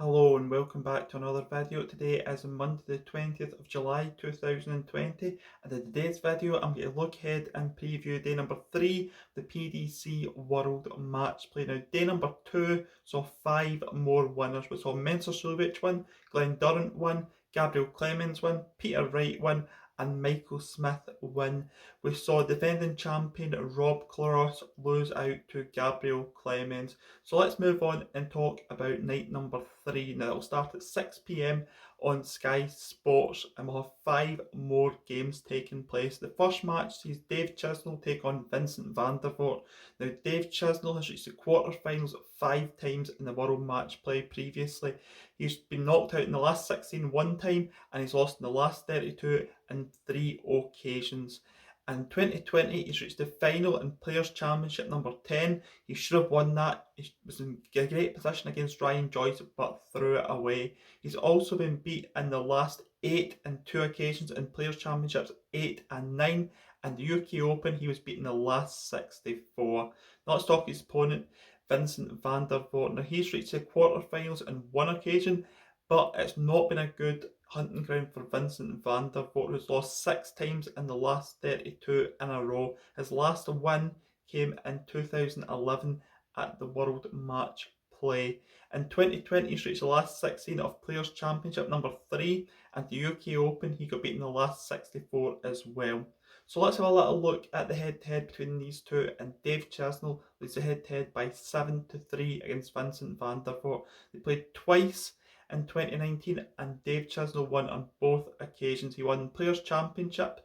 Hello and welcome back to another video. Today is Monday the 20th of July 2020, and in today's video I'm going to look ahead and preview day number 3, the PDC World Matchplay. Now day number 2 saw 5 more winners. We saw Mensa Suljic win, Glenn Durrant win, Gabriel Clemens win, Peter Wright win and Michael Smith win. We saw defending champion Rob Claros lose out to Gabriel Clemens. So let's move on and talk about night number 3. Now it'll start at 6 p.m. on Sky Sports and we'll have 5 more games taking place. The first match sees Dave Chisnall take on Vincent van der Voort. Now Dave Chisnall has reached the quarterfinals 5 times in the World Matchplay previously. He's been knocked out in the last 16 one time and he's lost in the last 32 in 3 occasions. In 2020, he's reached the final in Players' Championship number 10. He should have won that. He was in a great position against Ryan Joyce, but threw it away. He's also been beat in the last 8 in 2 occasions in Players' Championships 8 and 9. And the UK Open, he was beaten the last 64. Now let's talk his opponent, Vincent van der Voort. Now he's reached the quarterfinals on 1 occasion, but it's not been a good hunting ground for Vincent van der Voort, who's lost 6 times in the last 32 in a row. His last win came in 2011 at the World Match Play. In 2020, he's reached the last 16 of Players' Championship number 3, and the UK Open, he got beaten in the last 64 as well. So let's have a little look at the head-to-head between these two, and Dave Chisnall leads the head-to-head by 7-3 against Vincent van der Voort. They played twice in 2019 and Dave Chisnall won on both occasions. He won the Players' Championship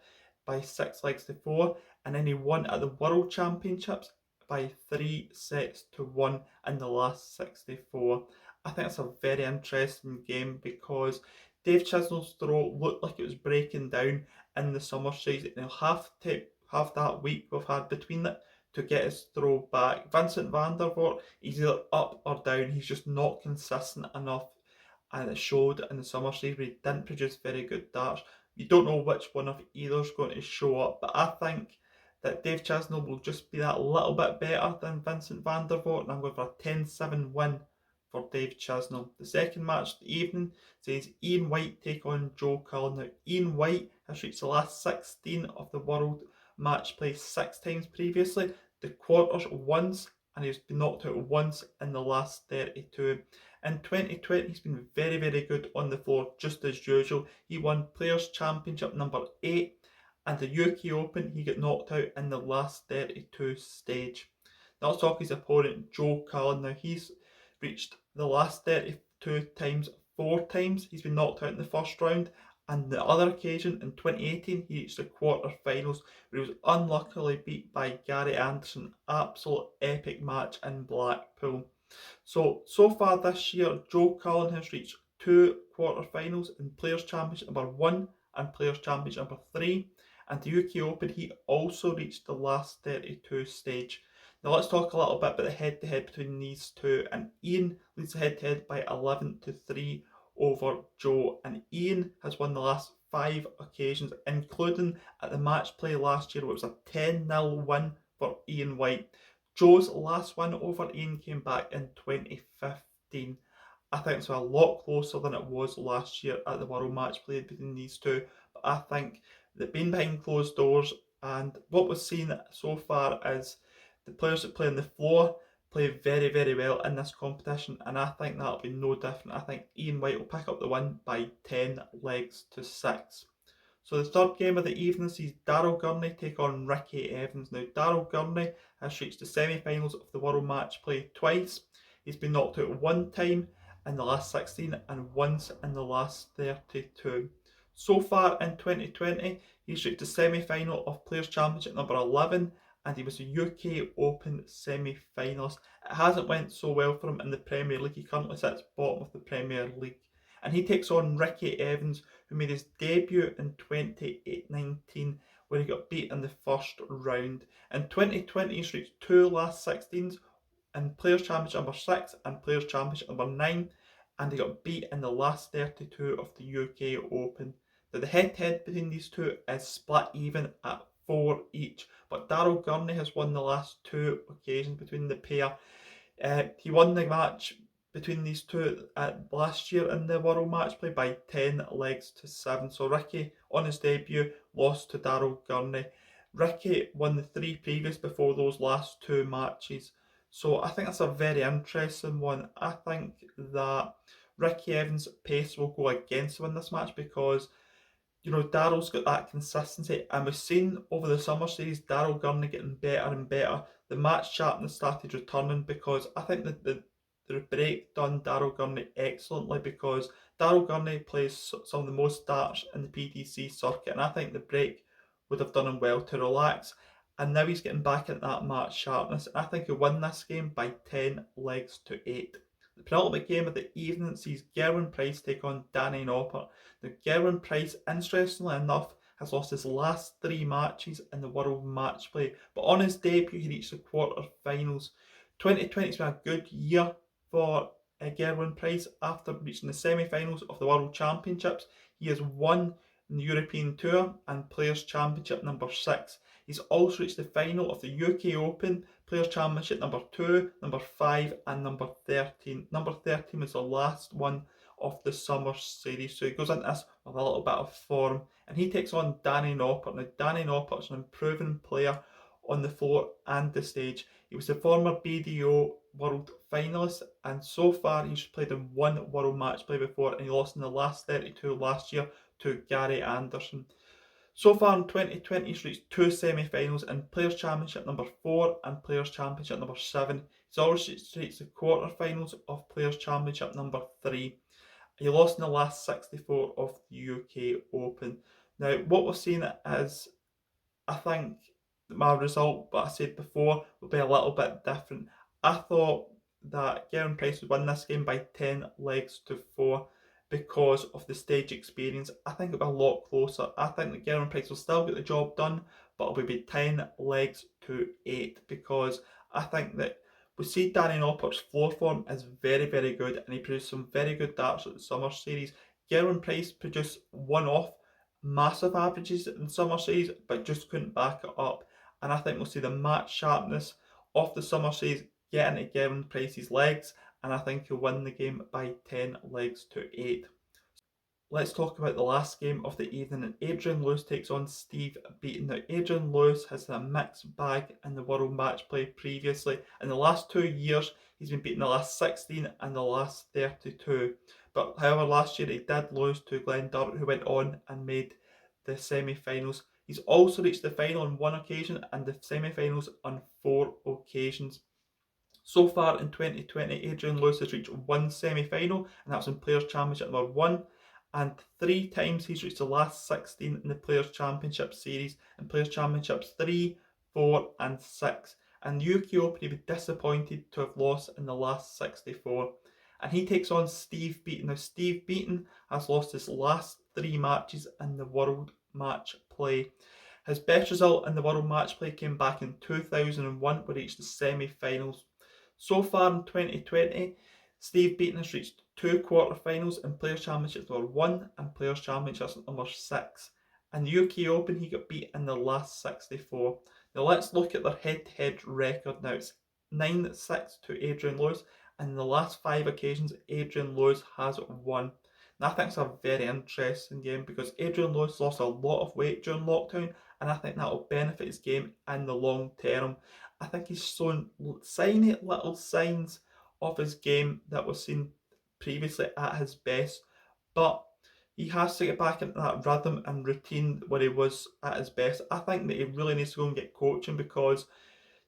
by 6 legs to 4 and then he won at the World Championships by 3-1 in the last 64. I think it's a very interesting game because Dave Chisnall's throw looked like it was breaking down in the summer series and he'll have to have that week we've had between it to get his throw back. Vincent van der Voort, he's either up or down. He's just not consistent enough, and it showed in the summer series where he didn't produce very good darts. You don't know which one of either's going to show up, but I think that Dave Chisnall will just be that little bit better than Vincent van der Voort, and I'm going for a 10-7 win for Dave Chisnall. The second match of the evening says Ian White take on Joe Cullen. Now Ian White has reached the last 16 of the World Match Play 6 times previously, the quarters once, and he's been knocked out once in the last 32. In 2020, he's been very, very good on the floor, just as usual. He won Players' Championship number 8 and the UK Open, he got knocked out in the last 32 stage. Now let's talk his opponent, Joe Cullen. Now he's reached the last 32 times 4 times. He's been knocked out in the first round, and the other occasion in 2018 he reached the quarterfinals where he was unluckily beat by Gary Anderson. Absolute epic match in Blackpool. So far this year, Joe Cullen has reached 2 quarterfinals in Players' Championship number 1 and Players' Championship number 3. And the UK Open, he also reached the last 32 stage. Now let's talk a little bit about the head-to-head between these two. And Ian leads the head-to-head by 11-3 over Joe. And Ian has won the last 5 occasions, including at the match play last year, where it was a 10-0 win for Ian White. Joe's last win over Ian came back in 2015. I think it's a lot closer than it was last year at the World Match Play between these two. But I think that being behind closed doors and what we've seen so far is the players that play on the floor play very, very well in this competition, and I think that'll be no different. I think Ian White will pick up the win by 10 legs to 6. So the third game of the evening sees Daryl Gurney take on Ricky Evans. Now Daryl Gurney has reached the semi-finals of the World Match Play twice. He's been knocked out 1 time in the last 16 and once in the last 32. So far in 2020, he's reached the semi-final of Players' Championship number 11 and he was a UK Open semi-finalist. It hasn't went so well for him in the Premier League. He currently sits bottom of the Premier League. And he takes on Ricky Evans, who made his debut in 2019 where he got beat in the first round. In 2020, he's reached 2 last 16s in Players' Championship number 6 and Players' Championship number 9, and he got beat in the last 32 of the UK Open. Now the head-to-head between these two is split even at 4 each, but Daryl Gurney has won the last 2 occasions between the pair. He won the match between these two last year in the World Matchplay by 10 legs to 7. So Ricky, on his debut, lost to Daryl Gurney. Ricky won the 3 previous before those last 2 matches. So I think that's a very interesting one. I think that Ricky Evans' pace will go against him in this match because Daryl's got that consistency, and we've seen over the summer series Daryl Gurney getting better and better. The match sharpness started returning because I think that the break done Daryl Gurney excellently because Daryl Gurney plays some of the most starts in the PDC circuit, and I think the break would have done him well to relax. And now he's getting back into that match sharpness. I think he'll win this game by 10 legs to 8. The penultimate game of the evening sees Gerwyn Price take on Danny Noppert. Now, Gerwyn Price, interestingly enough, has lost his last 3 matches in the World Matchplay, but on his debut he reached the quarter-finals. 2020 has been a good year for Gerwyn Price. After reaching the semi-finals of the World Championships, he has won the European Tour and Players' Championship number 6. He's also reached the final of the UK Open, Players' Championship number 2, number 5 and number 13. Number 13 was the last one of the summer series, so he goes into this with a little bit of form, and he takes on Danny Noppert. Now, Danny Noppert's an improving player on the floor and the stage. He was the former BDO World finalist, and so far he's played in 1 World Matchplay before, and he lost in the last 32 last year to Gary Anderson. So far in 2020, he's reached 2 semi-finals in Players' Championship number 4 and Players' Championship number 7. He's also reached the quarter-finals of Players' Championship number 3. He lost in the last 64 of the UK Open. Now, what we've seen is, I think my result, what I said before, will be a little bit different. I thought that Gerwyn Price would win this game by 10 legs to 4 because of the stage experience. I think it'll be a lot closer. I think that Gerwyn Price will still get the job done, but it'll be 10 legs to 8 because I think that we see Danny Noppert's floor form is very, very good, and he produced some very good darts at the summer series. Gerwyn Price produced one-off massive averages in summer series, but just couldn't back it up. And I think we'll see the match sharpness of the summer series get into Gerwyn Price's legs, and I think he'll win the game by 10 legs to 8. Let's talk about the last game of the evening, and Adrian Lewis takes on Steve Beaton. Now, Adrian Lewis has had a mixed bag in the World Matchplay previously. In the last 2 years, he's been beaten the last 16 and the last 32. But however, last year he did lose to Glenn Durrett, who went on and made the semi-finals. He's also reached the final on 1 occasion and the semi-finals on 4 occasions. So far in 2020, Adrian Lewis has reached 1 semi-final, and that's in Players' Championship number 1. And 3 times he's reached the last 16 in the Players' Championship series, and Players' Championships 3, 4 and 6. And the UK Open, he'd be disappointed to have lost in the last 64. And he takes on Steve Beaton. Now, Steve Beaton has lost his last 3 matches in the World Matchplay. His best result in the World Matchplay came back in 2001, where he reached the semi-finals. So far in 2020, Steve Beaton has reached 2 quarter-finals in Players' Championships number 1 and Players' Championships number 6. In the UK Open, he got beat in the last 64. Now let's look at their head-to-head record now. It's 9-6 to Adrian Lewis, and in the last 5 occasions, Adrian Lewis has won. And I think it's a very interesting game because Adrian Lewis lost a lot of weight during lockdown, and I think that will benefit his game in the long term. I think he's shown tiny little signs of his game that was seen previously at his best, but he has to get back into that rhythm and routine where he was at his best. I think that he really needs to go and get coaching because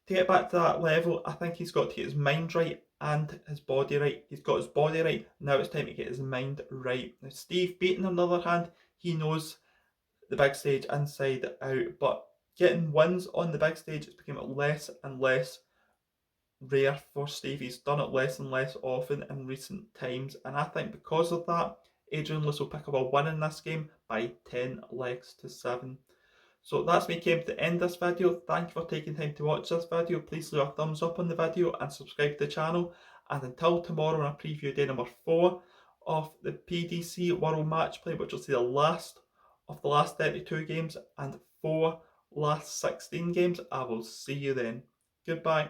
to get back to that level, I think he's got to get his mind right and his body right. He's got his body right, now it's time to get his mind right. Now, Steve Beaton, on the other hand, he knows the big stage inside out, but getting wins on the big stage has become less and less rare for Steve. He's done it less and less often in recent times, and I think because of that, Adrian Lewis will pick up a win in this game by 10 legs to 7. So that's me came to the end of this video. Thank you for taking time to watch this video. Please leave a thumbs up on the video and subscribe to the channel. And until tomorrow, on a preview day number 4 of the PDC World Matchplay, which will see the last of the last 32 games and 4 last 16 games, I will see you then. Goodbye.